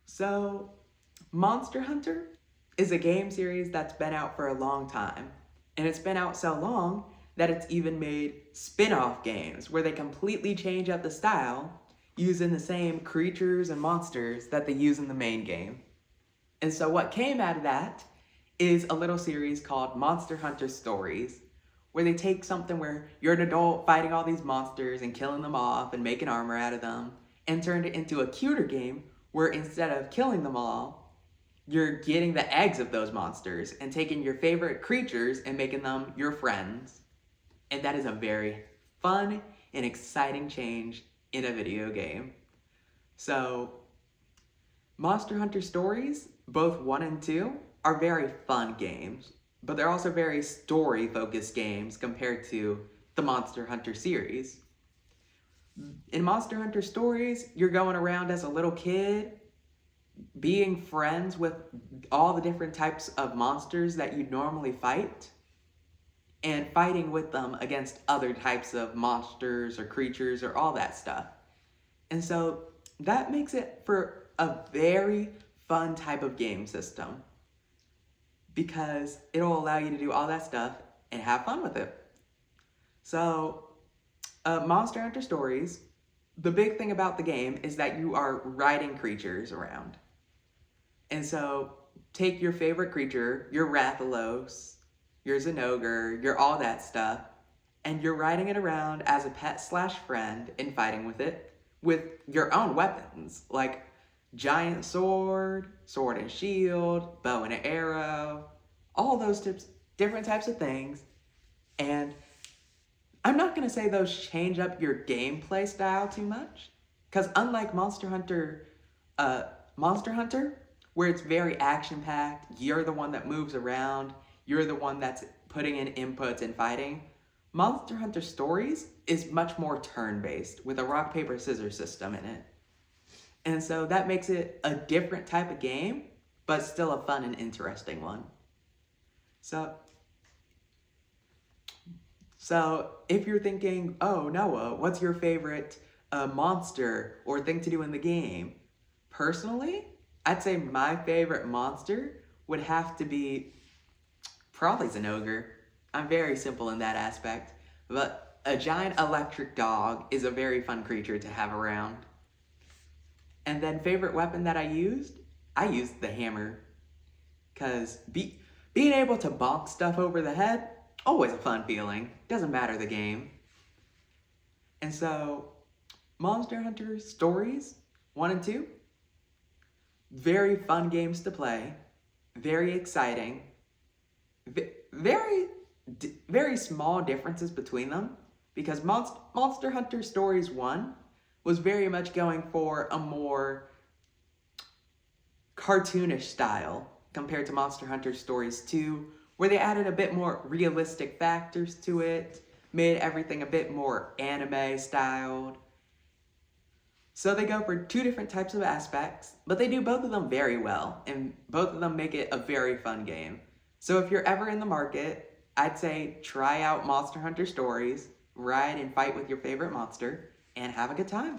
So, Monster Hunter is a game series that's been out for a long time. And it's been out so long that it's even made spin off games where they completely change up the style using the same creatures and monsters that they use in the main game. And so, what came out of that is a little series called Monster Hunter Stories, where they take something where you're an adult fighting all these monsters and killing them off and making armor out of them, and turned it into a cuter game where instead of killing them all, you're getting the eggs of those monsters and taking your favorite creatures and making them your friends. And that is a very fun and exciting change in a video game. So, Monster Hunter Stories, both 1 and 2, are very fun games, but they're also very story-focused games compared to the Monster Hunter series. In Monster Hunter Stories, you're going around as a little kid, being friends with all the different types of monsters that you normally fight, and fighting with them against other types of monsters or creatures or all that stuff. And so that makes it for a very fun type of game system because it'll allow you to do all that stuff and have fun with it. So, Monster Hunter Stories, the big thing about the game is that you are riding creatures around. And so, take your favorite creature, your Rathalos, your Zinogre, your all that stuff, and you're riding it around as a pet slash friend and fighting with it with your own weapons, like giant sword, sword and shield, bow and arrow, all those different types of things. And I'm not going to say those change up your gameplay style too much, because unlike Monster Hunter, where it's very action-packed, you're the one that moves around, you're the one that's putting in inputs and fighting, Monster Hunter Stories is much more turn-based with a rock, paper, scissors system in it. And so that makes it a different type of game, but still a fun and interesting one. So if you're thinking, oh, Noah, what's your favorite monster or thing to do in the game? Personally, I'd say my favorite monster would have to be probably Zinogre. I'm very simple in that aspect, but a giant electric dog is a very fun creature to have around. And then favorite weapon that I used the hammer. Because being able to bonk stuff over the head, always a fun feeling. Doesn't matter the game. And so, Monster Hunter Stories 1 and 2, very fun games to play, very exciting, very small differences between them, because Monster Hunter Stories 1 was very much going for a more cartoonish style compared to Monster Hunter Stories 2, where they added a bit more realistic factors to it, made everything a bit more anime styled. So they go for two different types of aspects, but they do both of them very well, and both of them make it a very fun game. So if you're ever in the market, I'd say try out Monster Hunter Stories, ride and fight with your favorite monster, and have a good time.